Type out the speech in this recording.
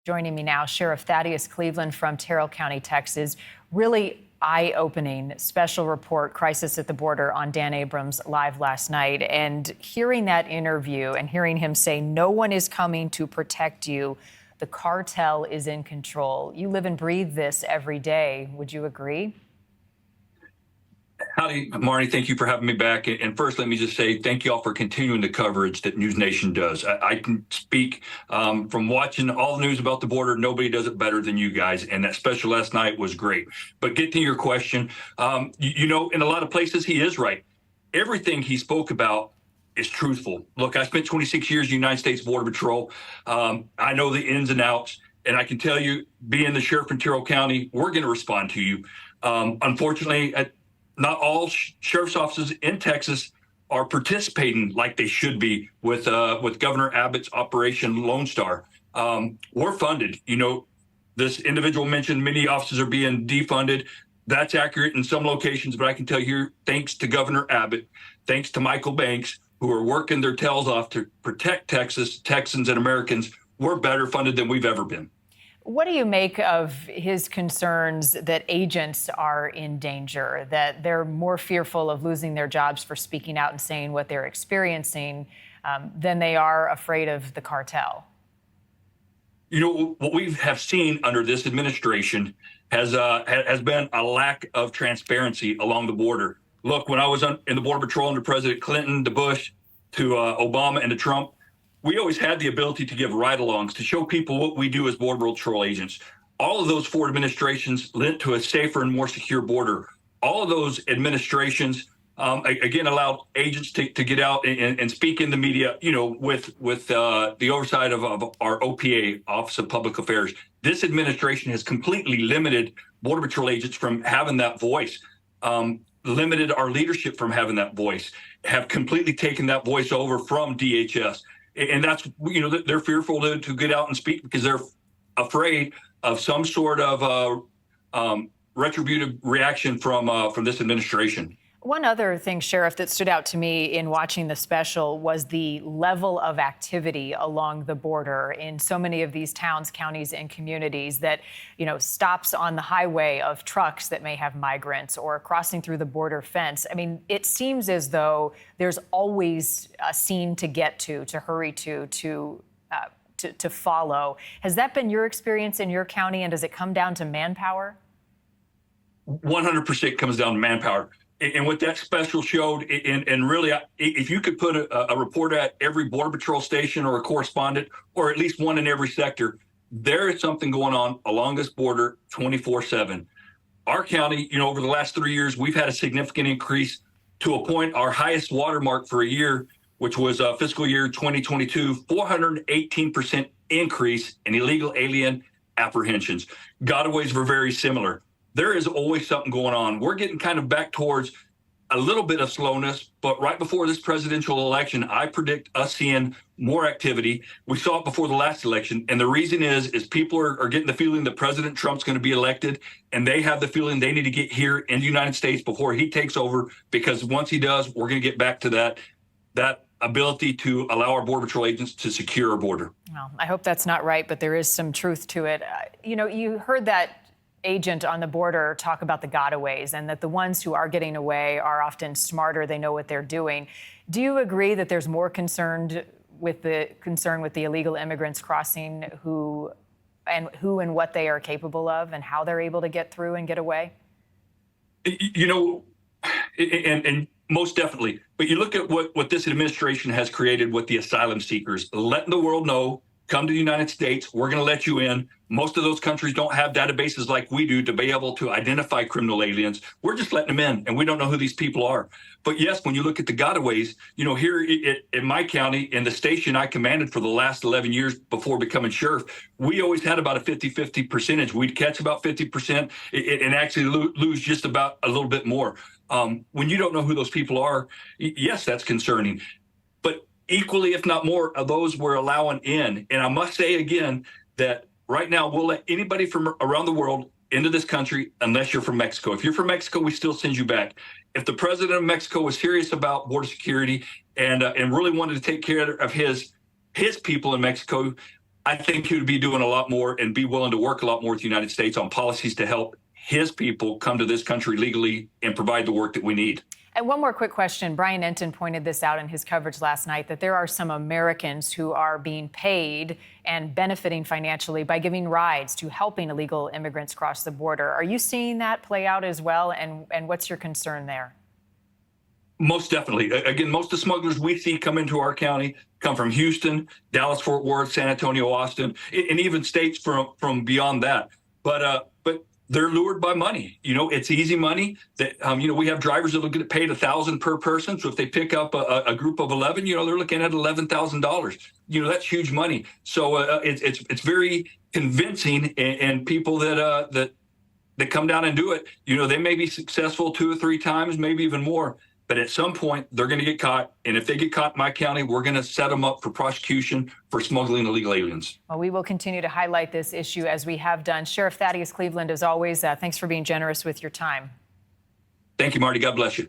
Joining me now, Sheriff Thaddeus Cleveland from Terrell County, Texas. Really eye-opening special report, Crisis at the Border, on Dan Abrams live last night. And hearing that interview and hearing him say, no one is coming to protect you, the cartel is in control. You live and breathe this every day. Would you agree? Howdy, Marni. Thank you for having me back. And first, let me just say thank you all for continuing the coverage that NewsNation does. I can speak from watching all the news about the border. Nobody does it better than you guys. And that special last night was great. But get to your question. In a lot of places, he is right. Everything he spoke about is truthful. Look, I spent 26 years in the United States Border Patrol. I know the ins and outs. And I can tell you, being the sheriff in Terrell County, we're going to respond to you. Unfortunately, not all sheriff's offices in Texas are participating like they should be with Governor Abbott's Operation Lone Star. We're funded. This individual mentioned many offices are being defunded. That's accurate in some locations, but I can tell you, thanks to Governor Abbott, thanks to Michael Banks, who are working their tails off to protect Texas, Texans, and Americans, we're better funded than we've ever been. What do you make of his concerns that agents are in danger, that they're more fearful of losing their jobs for speaking out and saying what they're experiencing than they are afraid of the cartel? What we have seen under this administration has been a lack of transparency along the border. Look, when I was in the Border Patrol under President Clinton, to Bush, to Obama, and to Trump, we always had the ability to give ride-alongs, to show people what we do as Border Patrol agents. All of those four administrations lent to a safer and more secure border. All of those administrations, again, allowed agents to get out and speak in the media, with the oversight of our OPA, Office of Public Affairs. This administration has completely limited Border Patrol agents from having that voice, limited our leadership from having that voice, have completely taken that voice over from DHS. And that's, they're fearful to get out and speak because they're afraid of some sort of retributive reaction from this administration. One other thing, Sheriff, that stood out to me in watching the special was the level of activity along the border in so many of these towns, counties, and communities that, stops on the highway of trucks that may have migrants or crossing through the border fence. I mean, it seems as though there's always a scene to get to hurry to follow. Has that been your experience in your county, and does it come down to manpower? 100% comes down to manpower. And what that special showed, and really, if you could put a reporter at every Border Patrol station or a correspondent, or at least one in every sector, there is something going on along this border 24/7. Our county, over the last 3 years, we've had a significant increase to a point, our highest watermark for a year, which was fiscal year 2022, 418% increase in illegal alien apprehensions. Gotaways were very similar. There is always something going on. We're getting kind of back towards a little bit of slowness, but right before this presidential election, I predict us seeing more activity. We saw it before the last election, and the reason is people are getting the feeling that President Trump's going to be elected, and they have the feeling they need to get here in the United States before he takes over, because once he does, we're going to get back to that ability to allow our Border Patrol agents to secure our border. Well, I hope that's not right, but there is some truth to it. You heard that agent on the border talk about the gotaways and that the ones who are getting away are often smarter. They know what they're doing. Do you agree that there's more concern with the illegal immigrants crossing who and what they are capable of and how they're able to get through and get away? And most definitely. But you look at what this administration has created with the asylum seekers, letting the world know, come to the United States, we're going to let you in. Most of those countries don't have databases like we do to be able to identify criminal aliens. We're just letting them in, and we don't know who these people are. But yes, when you look at the gotaways, here in my county, in the station I commanded for the last 11 years before becoming sheriff, we always had about a 50-50 percentage. We'd catch about 50% and actually lose just about a little bit more. When you don't know who those people are, yes, that's concerning. But equally, if not more, of those we're allowing in. And I must say again that right now we'll let anybody from around the world into this country unless you're from Mexico. If you're from Mexico, we still send you back. If the president of Mexico was serious about border security and really wanted to take care of his people in Mexico, I think he would be doing a lot more and be willing to work a lot more with the United States on policies to help his people come to this country legally and provide the work that we need. And one more quick question. Brian Enton pointed this out in his coverage last night, that there are some Americans who are being paid and benefiting financially by giving rides to helping illegal immigrants cross the border. Are you seeing that play out as well? And what's your concern there? Most definitely. Again, most of the smugglers we see come into our county come from Houston, Dallas, Fort Worth, San Antonio, Austin, and even states from beyond that. But they're lured by money. You know, it's easy money. That we have drivers that will get paid $1,000 per person. So if they pick up a group of 11, they're looking at $11,000. That's huge money. So it's very convincing, and people that come down and do it, they may be successful 2 or 3 times, maybe even more. But at some point, they're going to get caught. And if they get caught in my county, we're going to set them up for prosecution for smuggling illegal aliens. Well, we will continue to highlight this issue as we have done. Sheriff Thaddeus Cleveland, as always, thanks for being generous with your time. Thank you, Marty. God bless you.